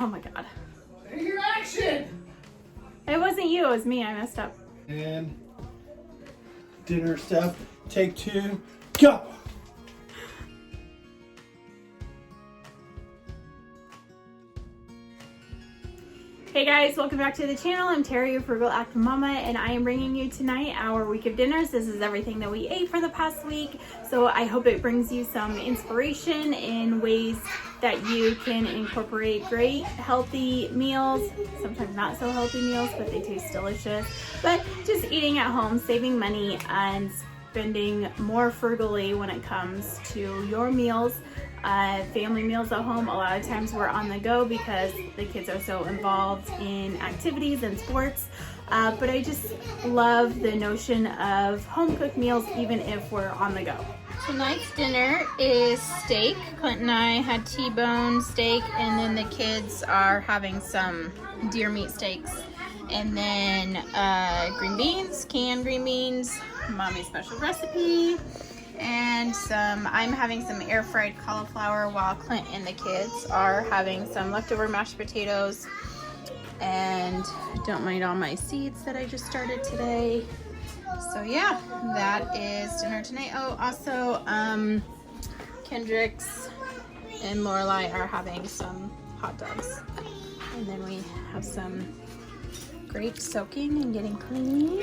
Oh my God. Take your action! It wasn't you, it was me. I messed up. And dinner stuff. Take 2. Go! Hey guys, welcome back to the channel. I'm Terry, your Frugal Active Mama, and I am bringing you tonight our week of dinners. This is everything that we ate for the past week, so I hope it brings you some inspiration in ways that you can incorporate great healthy meals, sometimes not so healthy meals, but they taste delicious. But just eating at home, saving money, and spending more frugally when it comes to your meals. Family meals at home. A lot of times we're on the go because the kids are so involved in activities and sports. But I just love the notion of home cooked meals even if we're on the go. Tonight's dinner is steak. Clint and I had T-bone steak, and then the kids are having some deer meat steaks. And then green beans, canned green beans, mommy's special recipe. And I'm having some air fried cauliflower while Clint and the kids are having some leftover mashed potatoes. And don't mind all my seeds that I just started today. So yeah, that is dinner tonight. Oh, also Kendrick's and Lorelai are having some hot dogs. And then we have some grapes soaking and getting clean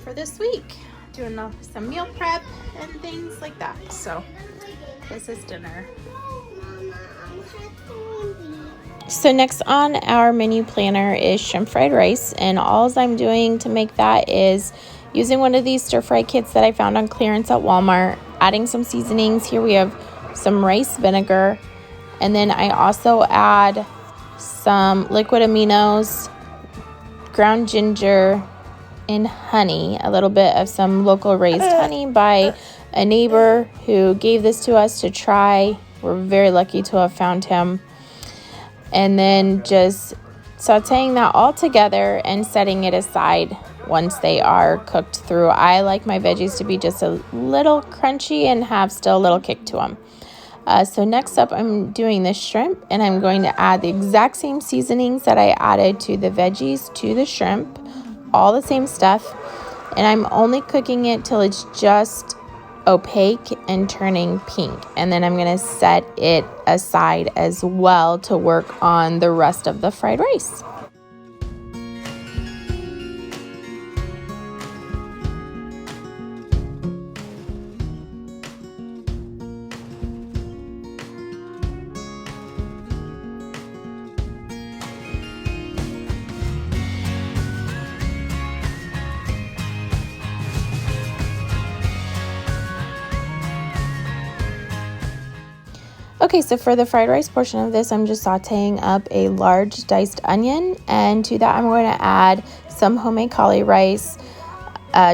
for this week. Doing some meal prep and things like that. So this is dinner. So next on our menu planner is shrimp fried rice, and all I'm doing to make that is using one of these stir fry kits that I found on clearance at Walmart, adding some seasonings. Here we have some rice vinegar, and then I also add some liquid aminos, ground ginger, and honey, a little bit of some local raised honey by a neighbor who gave this to us to try. We're very lucky to have found him. And then just sauteing that all together and setting it aside once they are cooked through. I like my veggies to be just a little crunchy and have still a little kick to them. So next up, I'm doing the shrimp, and I'm going to add the exact same seasonings that I added to the veggies to the shrimp. All the same stuff, and I'm only cooking it till it's just opaque and turning pink, and then I'm going to set it aside as well to work on the rest of the fried rice. Okay, so for the fried rice portion of this, I'm just sauteing up a large diced onion, and to that I'm going to add some homemade cauli rice,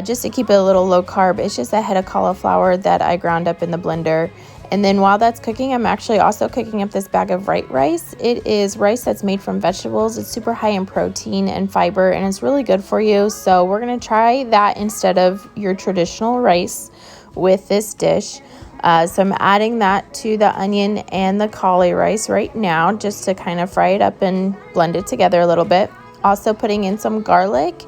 just to keep it a little low carb. It's just a head of cauliflower that I ground up in the blender. And then while that's cooking, I'm actually also cooking up this bag of white rice. It is rice that's made from vegetables. It's super high in protein and fiber, and it's really good for you. So we're going to try that instead of your traditional rice with this dish. So I'm adding that to the onion and the cauli rice right now, just to kind of fry it up and blend it together a little bit. Also putting in some garlic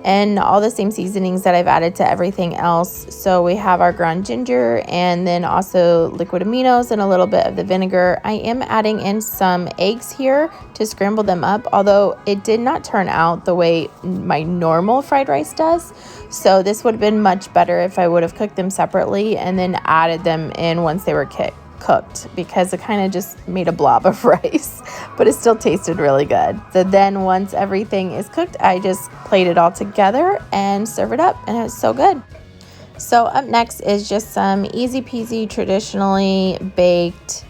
and all the same seasonings that I've added to everything else. So we have our ground ginger, and then also liquid aminos and a little bit of the vinegar. I am adding in some eggs here to scramble them up, although it did not turn out the way my normal fried rice does. So this would have been much better if I would have cooked them separately and then added them in once they were cooked, because it kind of just made a blob of rice, but it still tasted really good. So then once everything is cooked, I just plate it all together and serve it up, and it was so good. So up next is just some easy peasy traditionally baked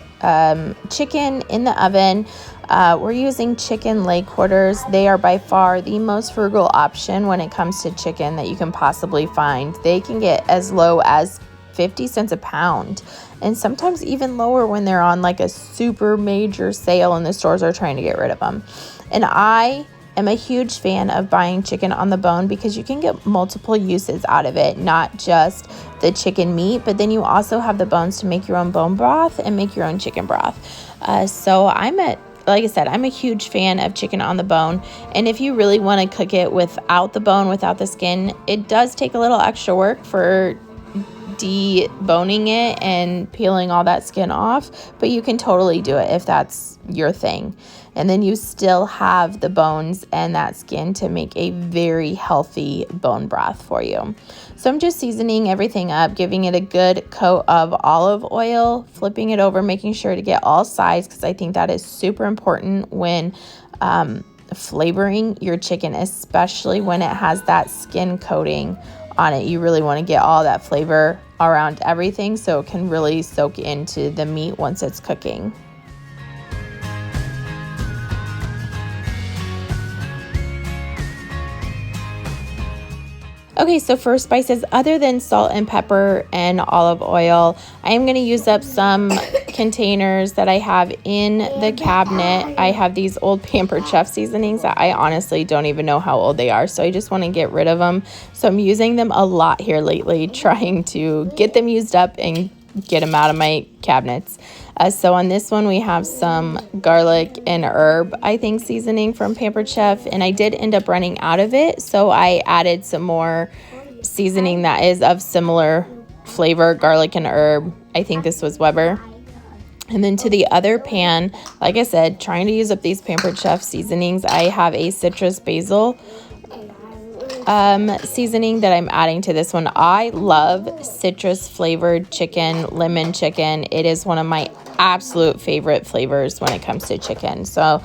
chicken in the oven. We're using chicken leg quarters. They are by far the most frugal option when it comes to chicken that you can possibly find. They can get as low as 50 cents a pound, and sometimes even lower when they're on like a super major sale and the stores are trying to get rid of them. And I am a huge fan of buying chicken on the bone because you can get multiple uses out of it, not just the chicken meat, but then you also have the bones to make your own bone broth and make your own chicken broth. So I'm at like I said, I'm a huge fan of chicken on the bone. And if you really want to cook it without the bone, without the skin, it does take a little extra work for deboning it and peeling all that skin off, but you can totally do it if that's your thing. And then you still have the bones and that skin to make a very healthy bone broth for you. So I'm just seasoning everything up, giving it a good coat of olive oil, flipping it over, making sure to get all sides, because I think that is super important when flavoring your chicken, especially when it has that skin coating on it. You really want to get all that flavor around everything so it can really soak into the meat once it's cooking. Okay, so for spices, other than salt and pepper and olive oil, I am going to use up some containers that I have in the cabinet. I have these old Pampered Chef seasonings that I honestly don't even know how old they are, so I just want to get rid of them. So I'm using them a lot here lately, trying to get them used up and get them out of my cabinets. So on this one, we have some garlic and herb, I think, seasoning from Pampered Chef, and I did end up running out of it, so I added some more seasoning that is of similar flavor, garlic and herb. I think this was Weber. And then to the other pan, like I said, trying to use up these Pampered Chef seasonings, I have a citrus basil seasoning that I'm adding to this one. I love citrus flavored chicken, lemon chicken. It is one of my absolute favorite flavors when it comes to chicken. So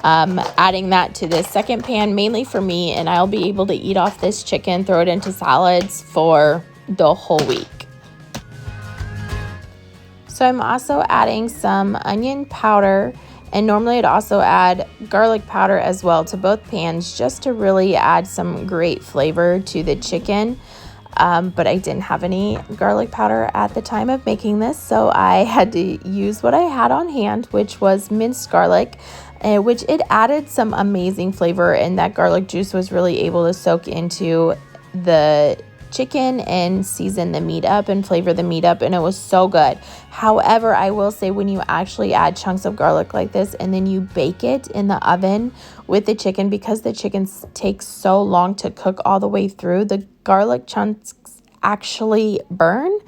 adding that to this second pan, mainly for me, and I'll be able to eat off this chicken, throw it into salads for the whole week. So I'm also adding some onion powder, and normally I'd also add garlic powder as well to both pans, just to really add some great flavor to the chicken. But I didn't have any garlic powder at the time of making this, so I had to use what I had on hand, which was minced garlic, which it added some amazing flavor, and that garlic juice was really able to soak into the chicken and season the meat up and flavor the meat up, and it was so good. However, I will say, when you actually add chunks of garlic like this and then you bake it in the oven with the chicken, because the chicken takes so long to cook all the way through, the garlic chunks actually burn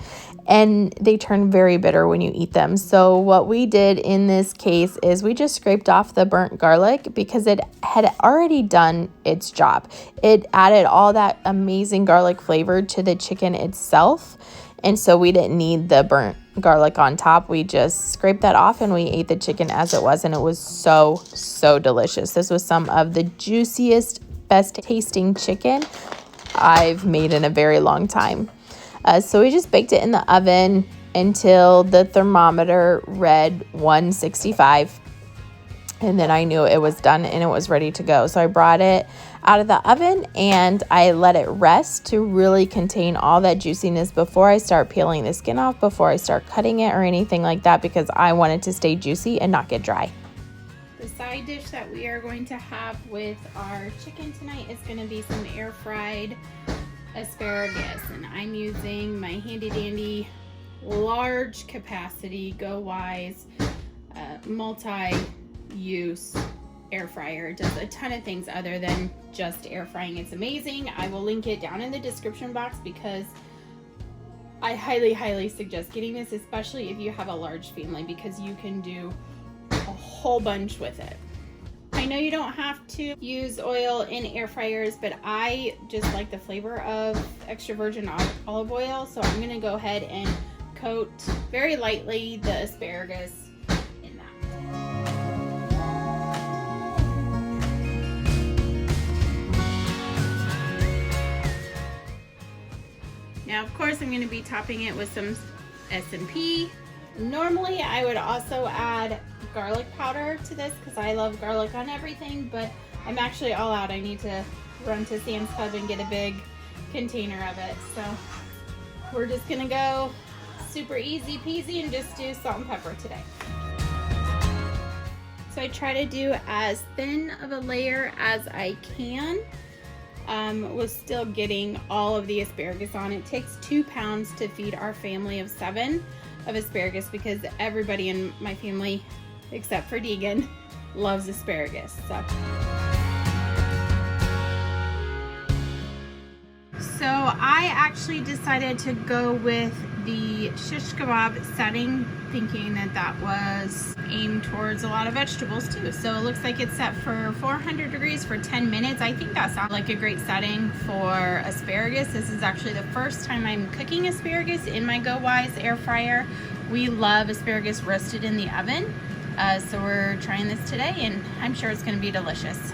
and they turn very bitter when you eat them. So what we did in this case is we just scraped off the burnt garlic because it had already done its job. It added all that amazing garlic flavor to the chicken itself, and so we didn't need the burnt garlic on top. We just scraped that off and we ate the chicken as it was, and it was so delicious. This was some of the juiciest, best tasting chicken I've made in a very long time. So we just baked it in the oven until the thermometer read 165, and then I knew it was done and it was ready to go. So I brought it out of the oven and I let it rest to really contain all that juiciness before I start peeling the skin off, before I start cutting it or anything like that, because I want it to stay juicy and not get dry. The side dish that we are going to have with our chicken tonight is going to be some air fried asparagus, and I'm using my handy dandy large capacity Go Wise multi-use air fryer. It does a ton of things other than just air frying. It's amazing. I will link it down in the description box because I highly suggest getting this, especially if you have a large family, because you can do a whole bunch with it. I know you don't have to use oil in air fryers, but I just like the flavor of extra virgin olive oil, so I'm gonna go ahead and coat very lightly the asparagus in that. Now, of course, I'm gonna be topping it with some S&P. Normally, I would also add garlic powder to this because I love garlic on everything, but I'm actually all out. I need to run to Sam's Club and get a big container of it. So we're just gonna go super easy peasy and just do salt and pepper today. So I try to do as thin of a layer as I can, with still getting all of the asparagus on. It takes 2 pounds to feed our family of 7 of asparagus because everybody in my family except for Deegan loves asparagus. So I actually decided to go with the shish kebab setting, thinking that that was aimed towards a lot of vegetables too. So it looks like it's set for 400 degrees for 10 minutes. I think that sounds like a great setting for asparagus. This is actually the first time I'm cooking asparagus in my Go Wise air fryer. We love asparagus roasted in the oven. So we're trying this today and I'm sure it's gonna be delicious.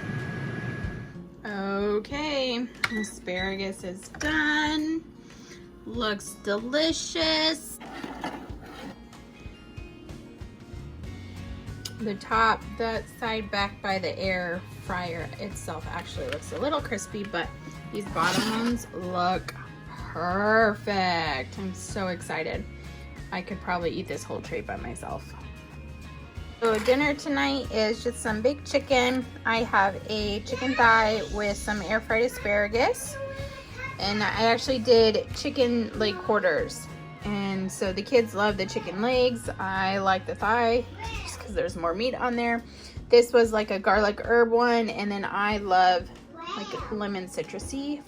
Okay, asparagus is done. Looks delicious. The top, that side back by the air fryer itself actually looks a little crispy, but these bottom ones look perfect. I'm so excited. I could probably eat this whole tray by myself. So dinner tonight is just some baked chicken. I have a chicken thigh with some air fried asparagus. And I actually did chicken leg quarters. And so the kids love the chicken legs. I like the thigh just because there's more meat on there. This was like a garlic herb one. And then I love like lemon citrusy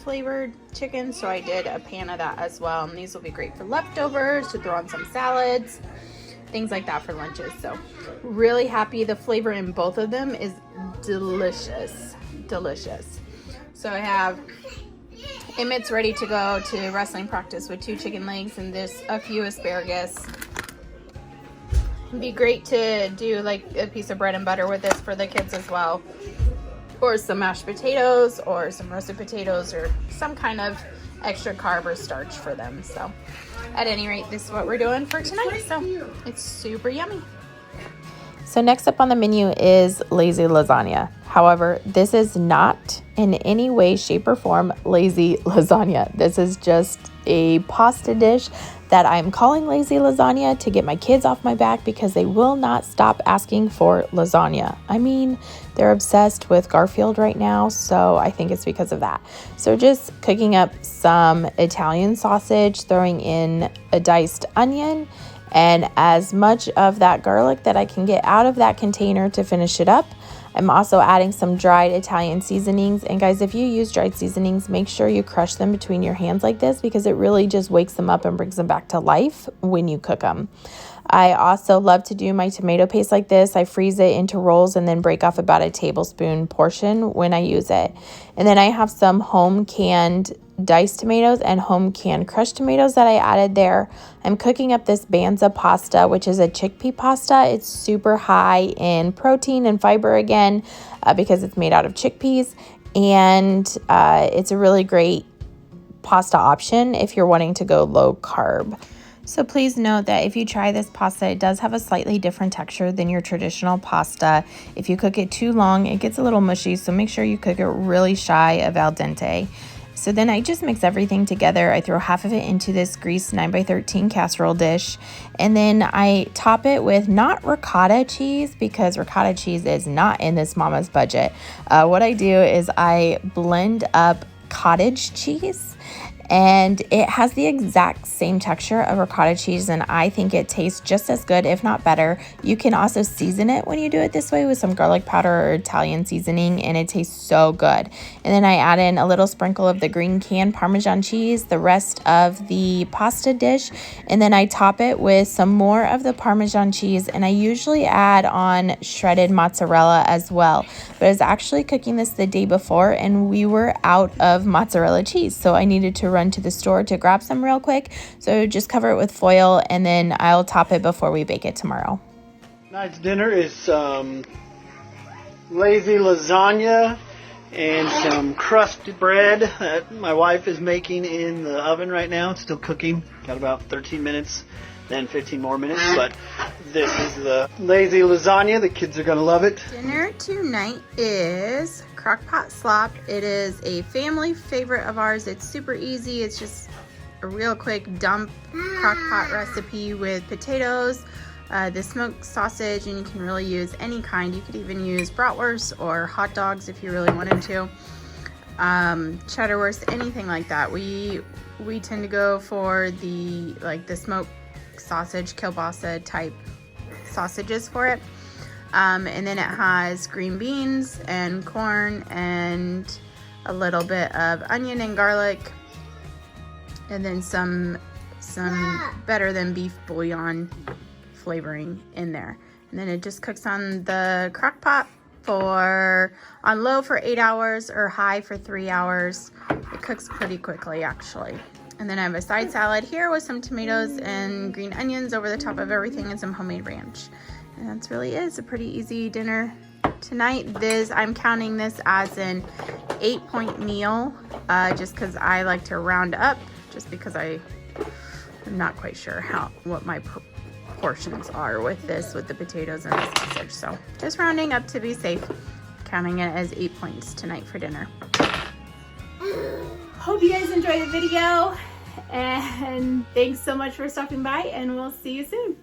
flavored chicken. So I did a pan of that as well. And these will be great for leftovers, to throw on some salads, things like that for lunches. So really happy. The flavor in both of them is delicious. So I have Emmett's ready to go to wrestling practice with 2 chicken legs and this a few asparagus. It'd be great to do like a piece of bread and butter with this for the kids as well, or some mashed potatoes or some roasted potatoes or some kind of extra carb or starch for them. So at any rate, this is what we're doing for tonight. So it's super yummy. So next up on the menu is lazy lasagna. However, this is not in any way, shape, or form lazy lasagna. This is just a pasta dish that I'm calling lazy lasagna to get my kids off my back because they will not stop asking for lasagna. I mean, they're obsessed with Garfield right now, so I think it's because of that. So just cooking up some Italian sausage, throwing in a diced onion, and as much of that garlic that I can get out of that container to finish it up. I'm also adding some dried Italian seasonings. And guys, if you use dried seasonings, make sure you crush them between your hands like this because it really just wakes them up and brings them back to life when you cook them. I also love to do my tomato paste like this. I freeze it into rolls and then break off about a tablespoon portion when I use it. And then I have some home canned diced tomatoes and home canned crushed tomatoes that I added there. I'm cooking up this banza pasta, which is a chickpea pasta. It's super high in protein and fiber again because it's made out of chickpeas. And it's a really great pasta option if you're wanting to go low carb. So please note that if you try this pasta, it does have a slightly different texture than your traditional pasta. If you cook it too long, it gets a little mushy, so make sure you cook it really shy of al dente. So then I just mix everything together. I throw half of it into this greased 9x13 casserole dish, and then I top it with not ricotta cheese because ricotta cheese is not in this mama's budget. What I do is I blend up cottage cheese, and it has the exact same texture of ricotta cheese, and I think it tastes just as good, if not better. You can also season it when you do it this way with some garlic powder or Italian seasoning, and it tastes so good. And then I add in a little sprinkle of the green canned Parmesan cheese, the rest of the pasta dish, and then I top it with some more of the Parmesan cheese, and I usually add on shredded mozzarella as well. But I was actually cooking this the day before, and we were out of mozzarella cheese, so I needed to run to the store to grab some real quick. So just cover it with foil, and then I'll top it before we bake it tomorrow. Tonight's dinner is lazy lasagna and some crusted bread that my wife is making in the oven right now. It's still cooking. Got about 13 minutes, then 15 more minutes. But this is the lazy lasagna. The kids are going to love it. Dinner tonight is Crockpot Slop. It is a family favorite of ours. It's super easy. It's just a real quick dump crockpot recipe with potatoes, the smoked sausage, and you can really use any kind. You could even use bratwurst or hot dogs if you really wanted to. Cheddarwurst, anything like that. We tend to go for the smoked sausage, kielbasa type sausages for it. And then it has green beans and corn and a little bit of onion and garlic, and then some better than beef bouillon flavoring in there. And then it just cooks on the crock pot on low for 8 hours or high for 3 hours. It cooks pretty quickly actually. And then I have a side salad here with some tomatoes and green onions over the top of everything and some homemade ranch. And that's really it. It's a pretty easy dinner tonight. I'm counting this as an 8-point meal, just because I like to round up, just because I'm not quite sure what my portions are with this, with the potatoes and the sausage. So just rounding up to be safe, counting it as 8 points tonight for dinner. Hope you guys enjoyed the video, and thanks so much for stopping by, and we'll see you soon.